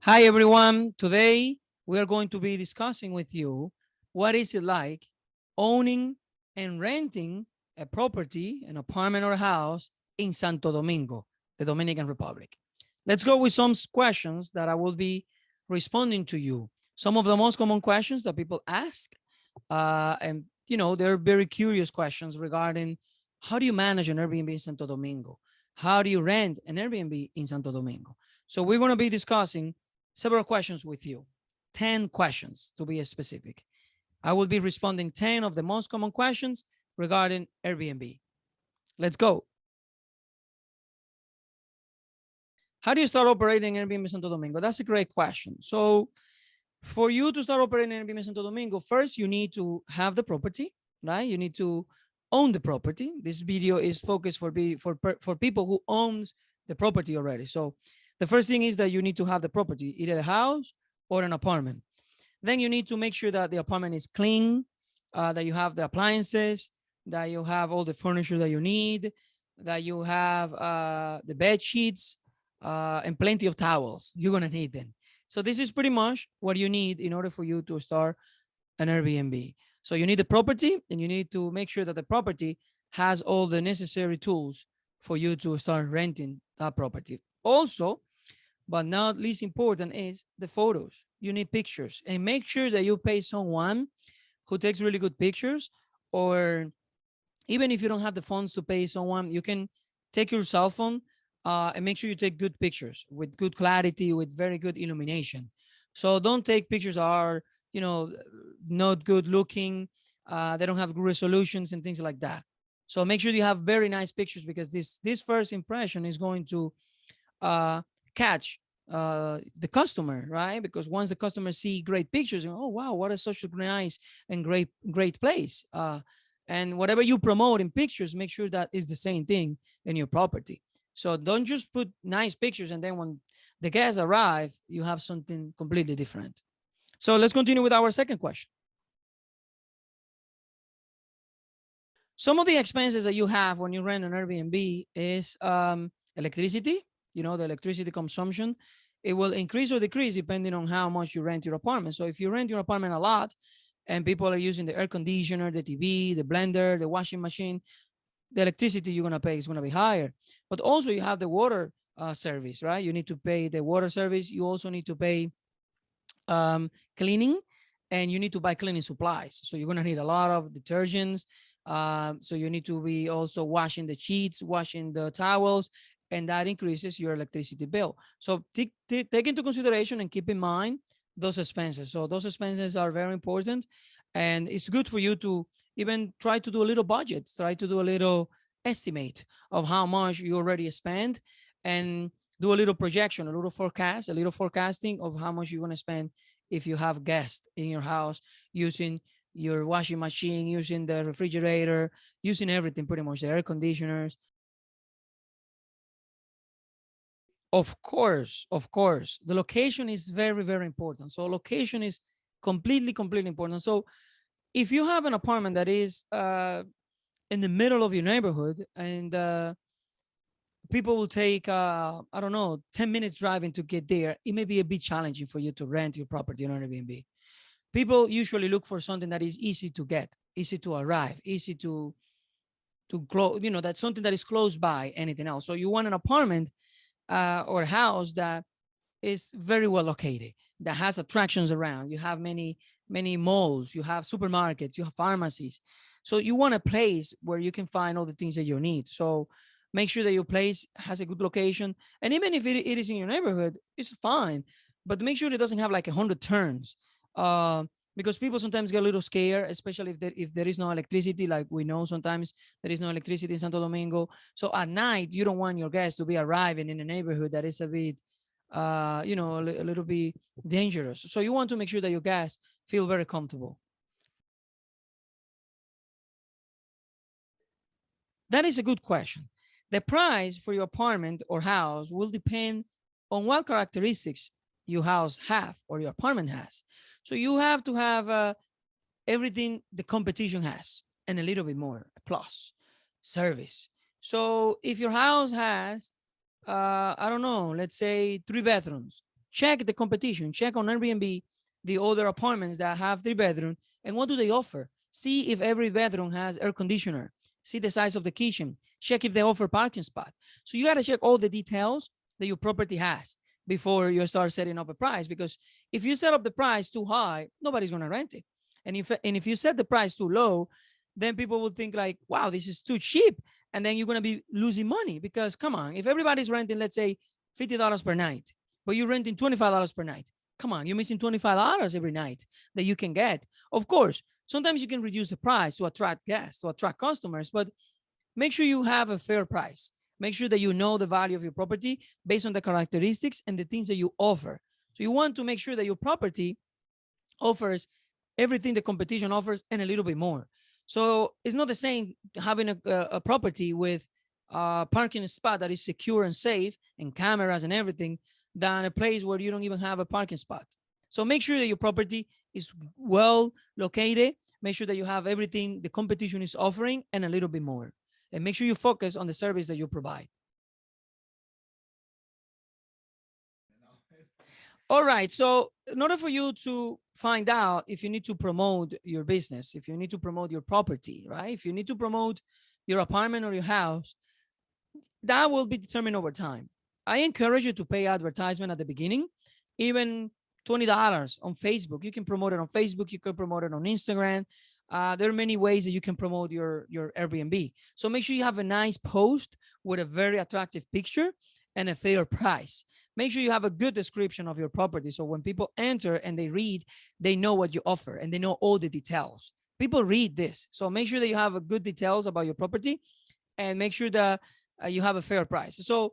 Hi, everyone. Today, we are going to be discussing with you what is it like owning and renting a property, an apartment or a house in Santo Domingo, the Dominican Republic. Let's go with some questions that I will be responding to you. Some of the most common questions that people ask, and they're very curious questions regarding how do you manage an Airbnb in Santo Domingo? How do you rent an Airbnb in Santo Domingo? So we're going to be discussing several questions with you, 10 questions to be specific. I will be responding 10 of the most common questions regarding Airbnb. Let's go. How do you start operating Airbnb Santo Domingo? That's a great question. So for you to start operating Airbnb Santo Domingo, first you need to have the property, right? You need to own the property. This video is focused for people who owns the property already. So the first thing is that you need to have the property, either a house or an apartment. Then you need to make sure that the apartment is clean, that you have the appliances, that you have all the furniture that you need, that you have the bed sheets, and plenty of towels. You're gonna need them. So this is pretty much what you need in order for you to start an Airbnb. So you need the property, and you need to make sure that the property has all the necessary tools for you to start renting that property. Also, but not least important, is the photos. You need pictures, and make sure that you pay someone who takes really good pictures, or even if you don't have the funds to pay someone, you can take your cell phone and make sure you take good pictures with good clarity, with very good illumination. So don't take pictures that are, not good looking. They don't have good resolutions and things like that. So make sure you have very nice pictures, because this first impression is going to catch the customer, right? Because once the customer see great pictures, oh wow, what a such a nice and great place. And whatever you promote in pictures, make sure that it's the same thing in your property. So don't just put nice pictures and then when the guests arrive, you have something completely different. So let's continue with our second question. Some of the expenses that you have when you rent an Airbnb is electricity, the electricity consumption. It will increase or decrease depending on how much you rent your apartment. So if you rent your apartment a lot and people are using the air conditioner, the TV, the blender, the washing machine, the electricity you're going to pay is going to be higher. But also you have the water service, right? You need to pay the water service. You also need to pay cleaning, and you need to buy cleaning supplies. So you're going to need a lot of detergents. So you need to be also washing the sheets, washing the towels, and that increases your electricity bill. So take into consideration and keep in mind those expenses. So those expenses are very important, and it's good for you to even try to do a little budget, try to do a little estimate of how much you already spend, and do a little projection, a little forecast, a little forecasting of how much you're going to spend if you have guests in your house using your washing machine, using the refrigerator, using everything pretty much, the air conditioners. Of course, the location is very, very important. So location is completely important. So if you have an apartment that is in the middle of your neighborhood, and people will take, I don't know, 10 minutes driving to get there, it may be a bit challenging for you to rent your property on Airbnb. People usually look for something that is easy to get, easy to arrive, easy to close, that's something that is close by anything else. So you want an apartment or a house that is very well located, that has attractions around. You have many malls, you have supermarkets, you have pharmacies. So you want a place where you can find all the things that you need. So make sure that your place has a good location. And even if it is in your neighborhood, it's fine. But make sure it doesn't have like 100 turns. Because people sometimes get a little scared, especially if there is no electricity. Like we know sometimes there is no electricity in Santo Domingo. So at night, you don't want your guests to be arriving in a neighborhood that is a bit, a little bit dangerous. So you want to make sure that your guests feel very comfortable. That is a good question. The price for your apartment or house will depend on what characteristics your house have or your apartment has. So you have to have everything the competition has and a little bit more, plus service. So if your house has, I don't know, let's say 3 bedrooms, check the competition, check on Airbnb, the other apartments that have 3-bedroom, and what do they offer? See if every bedroom has air conditioner, see the size of the kitchen, check if they offer parking spot. So you got to check all the details that your property has before you start setting up a price, because if you set up the price too high, nobody's going to rent it. And if you set the price too low, then people will think like, wow, this is too cheap. And then you're going to be losing money, because come on, if everybody's renting, let's say $50 per night, but you're renting $25 per night, come on, you're missing $25 every night that you can get. Of course, sometimes you can reduce the price to attract guests, to attract customers, but make sure you have a fair price. Make sure that you know the value of your property based on the characteristics and the things that you offer. So you want to make sure that your property offers everything the competition offers and a little bit more. So it's not the same having a property with a parking spot that is secure and safe and cameras and everything than a place where you don't even have a parking spot. So make sure that your property is well located. Make sure that you have everything the competition is offering and a little bit more. And make sure you focus on the service that you provide. All right. So in order for you to find out if you need to promote your business, if you need to promote your property, right? If you need to promote your apartment or your house, that will be determined over time. I encourage you to pay advertisement at the beginning, even $20 on Facebook. You can promote it on Facebook. You can promote it on Instagram. There are many ways that you can promote your Airbnb. So make sure you have a nice post with a very attractive picture and a fair price. Make sure you have a good description of your property. So when people enter and they read, they know what you offer and they know all the details. People read this. So make sure that you have a good details about your property and make sure that you have a fair price. So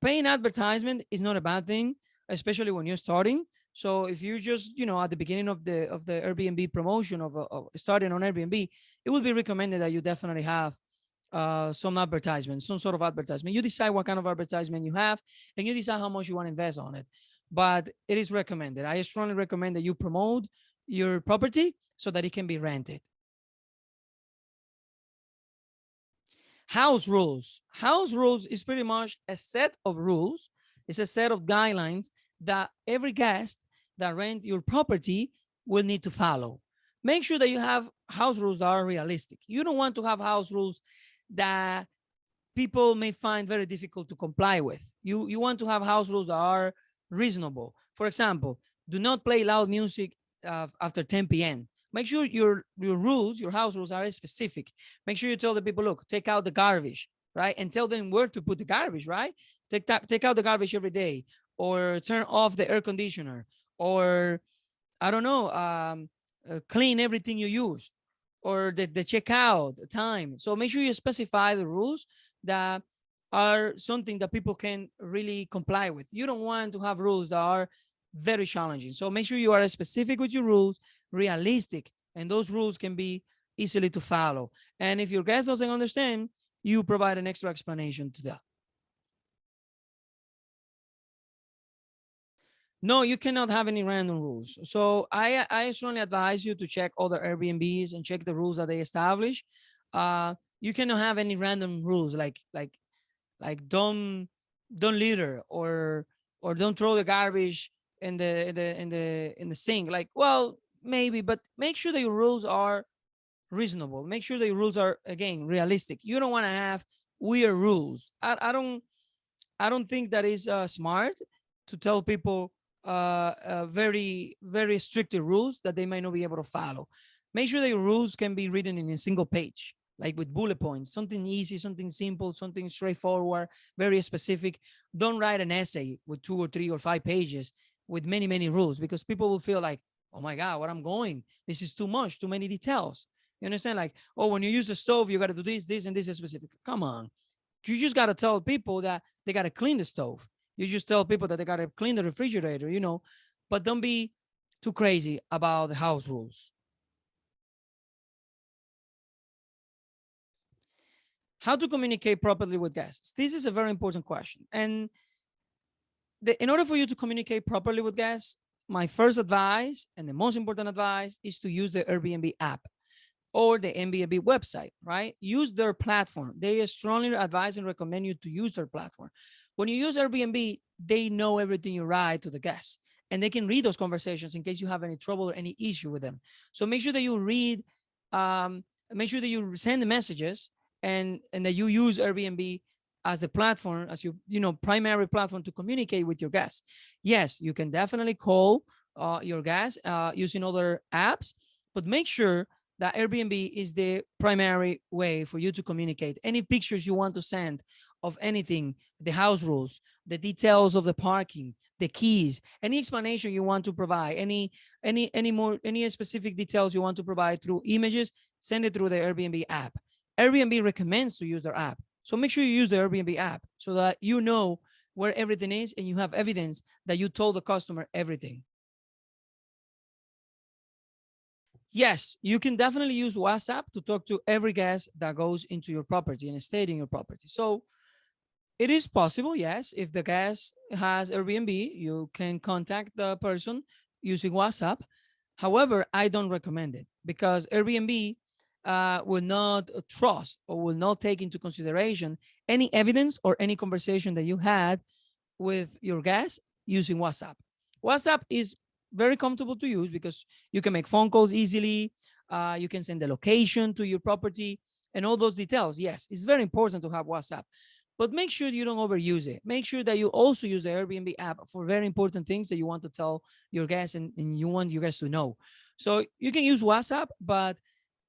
paying advertisement is not a bad thing, especially when you're starting. So if you're just, at the beginning of the Airbnb promotion of starting on Airbnb, it would be recommended that you definitely have some advertisement, some sort of advertisement. You decide what kind of advertisement you have and you decide how much you want to invest on it. But it is recommended. I strongly recommend that you promote your property so that it can be rented. House rules. House rules is pretty much a set of rules. It's a set of guidelines that every guest that rent your property will need to follow. Make sure that you have house rules that are realistic. You don't want to have house rules that people may find very difficult to comply with. You want to have house rules that are reasonable. For example, do not play loud music after 10 p.m. Make sure your rules, your house rules are specific. Make sure you tell the people, look, take out the garbage, right? And tell them where to put the garbage, right? Take out the garbage every day, or turn off the air conditioner, or I don't know, clean everything you use, or the checkout time. So make sure you specify the rules that are something that people can really comply with. You don't want to have rules that are very challenging. So make sure you are specific with your rules, realistic, and those rules can be easily to follow. And if your guest doesn't understand, you provide an extra explanation to that. No, you cannot have any random rules. So I strongly advise you to check other Airbnbs and check the rules that they establish. You cannot have any random rules like don't litter or don't throw the garbage in the sink. Like, well, maybe, but make sure that your rules are reasonable. Make sure that your rules are, again, realistic. You don't want to have weird rules. I don't think that is smart to tell people very, very strict rules that they might not be able to follow. Make sure that your rules can be written in a single page, like with bullet points, something easy, something simple, something straightforward, very specific. Don't write an essay with 2 or 3 or 5 pages with many, many rules, because people will feel like, oh my God, what I'm going, this is too much, too many details. You understand? Like, oh, when you use the stove, you got to do this, this, and this is specific. Come on. You just got to tell people that they got to clean the stove. You just tell people that they got to clean the refrigerator, but don't be too crazy about the house rules. How to communicate properly with guests? This is a very important question. And in order for you to communicate properly with guests, my first advice and the most important advice is to use the Airbnb app or the Airbnb website, right? Use their platform. They strongly advise and recommend you to use their platform. When you use Airbnb, they know everything you write to the guests, and they can read those conversations in case you have any trouble or any issue with them. So make sure that you read, make sure that you send the messages, and that you use Airbnb as the platform, as your primary platform to communicate with your guests. Yes, you can definitely call your guests using other apps, but make sure that Airbnb is the primary way for you to communicate. Any pictures you want to send of anything, the house rules, the details of the parking, the keys, any explanation you want to provide, any specific details you want to provide through images, send it through the Airbnb app. Airbnb recommends to use their app. So make sure you use the Airbnb app so that you know where everything is and you have evidence that you told the customer everything. Yes, you can definitely use WhatsApp to talk to every guest that goes into your property and stayed in your property. So it is possible, yes. If the guest has Airbnb, you can contact the person using WhatsApp. However, I don't recommend it because Airbnb will not trust or will not take into consideration any evidence or any conversation that you had with your guests using WhatsApp. WhatsApp is very comfortable to use because you can make phone calls easily. You can send the location to your property and all those details. Yes, it's very important to have WhatsApp, but make sure you don't overuse it. Make sure that you also use the Airbnb app for very important things that you want to tell your guests and you want your guests to know. So you can use WhatsApp, but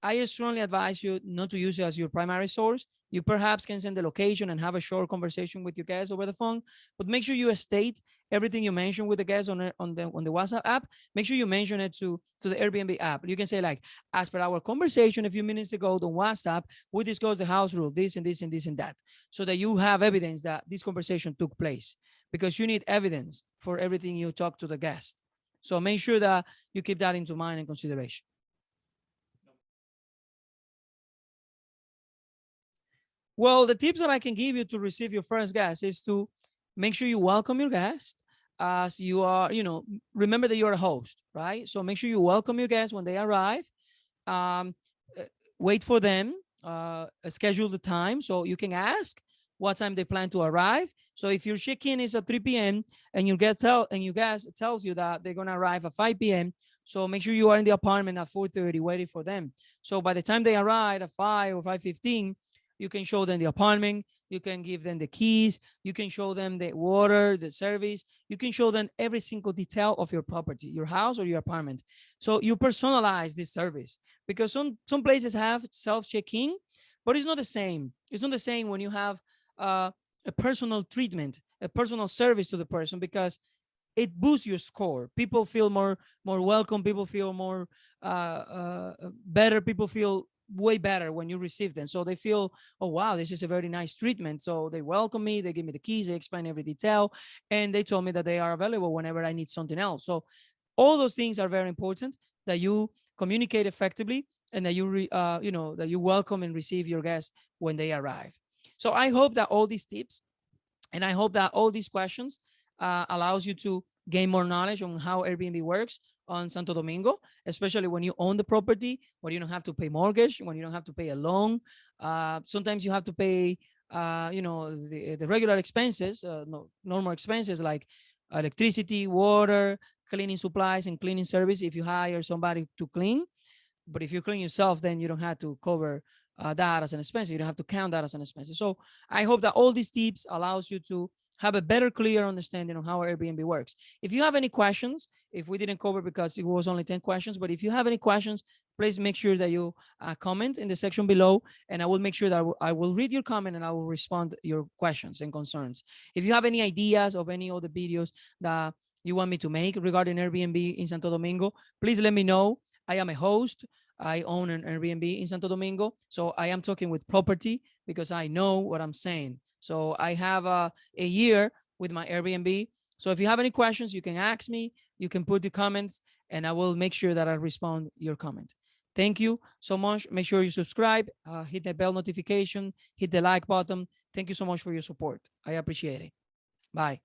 I strongly advise you not to use it as your primary source. You perhaps can send the location and have a short conversation with your guests over the phone, but make sure you state everything you mentioned with the guests on the WhatsApp app. Make sure you mention it to the Airbnb app. You can say like, as per our conversation a few minutes ago on WhatsApp, we discussed the house rule, this and this and this and that, so that you have evidence that this conversation took place, because you need evidence for everything you talk to the guest. So make sure that you keep that into mind and consideration. Well, the tips that I can give you to receive your first guest is to make sure you welcome your guest as you are, remember that you're a host, right? So make sure you welcome your guests when they arrive. Um, Wait for them, schedule the time. So you can ask what time they plan to arrive. So if your check-in is at 3 p.m. and your guest tells you that they're going to arrive at 5 p.m., so make sure you are in the apartment at 4:30 waiting for them. So by the time they arrive at 5 or 5:15, you can show them the apartment, you can give them the keys, you can show them the water, the service, you can show them every single detail of your property, your house or your apartment. So you personalize this service, because some places have self check-in, but it's not the same. It's not the same when you have a personal treatment, a personal service to the person, because it boosts your score. People feel more welcome. People feel more better. People feel way better when you receive them. So they feel, oh wow, this is a very nice treatment. So they welcome me, they give me the keys, they explain every detail, and they told me that they are available whenever I need something else. So all those things are very important, that you communicate effectively and that that you welcome and receive your guests when they arrive. So I hope that all these tips and I hope that all these questions allows you to gain more knowledge on how Airbnb works on Santo Domingo, especially when you own the property, when you don't have to pay mortgage, when you don't have to pay a loan. Sometimes you have to pay, the regular expenses, normal expenses like electricity, water, cleaning supplies, and cleaning service if you hire somebody to clean. But if you clean yourself, then you don't have to cover that as an expense. You don't have to count that as an expense. So I hope that all these tips allows you to have a better, clear understanding of how Airbnb works. If you have any questions, if we didn't cover because it was only 10 questions, but if you have any questions, please make sure that you comment in the section below, and I will make sure that I will read your comment and I will respond your questions and concerns. If you have any ideas of any other videos that you want me to make regarding Airbnb in Santo Domingo, please let me know. I am a host. I own an Airbnb in Santo Domingo. So I am talking with property because I know what I'm saying. So I have a year with my Airbnb. So if you have any questions, you can ask me, you can put the comments, and I will make sure that I respond your comment. Thank you so much. Make sure you subscribe, hit the bell notification, hit the like button. Thank you so much for your support. I appreciate it. Bye.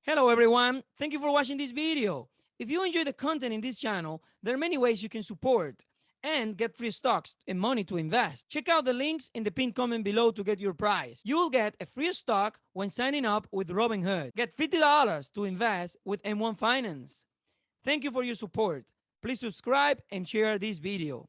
Hello, everyone. Thank you for watching this video. If you enjoy the content in this channel, there are many ways you can support. and get free stocks and money to invest. Check out the links in the pinned comment below to get your prize. You will get a free stock when signing up with Robinhood. Get $50 to invest with M1 Finance. Thank you for your support. Please subscribe and share this video.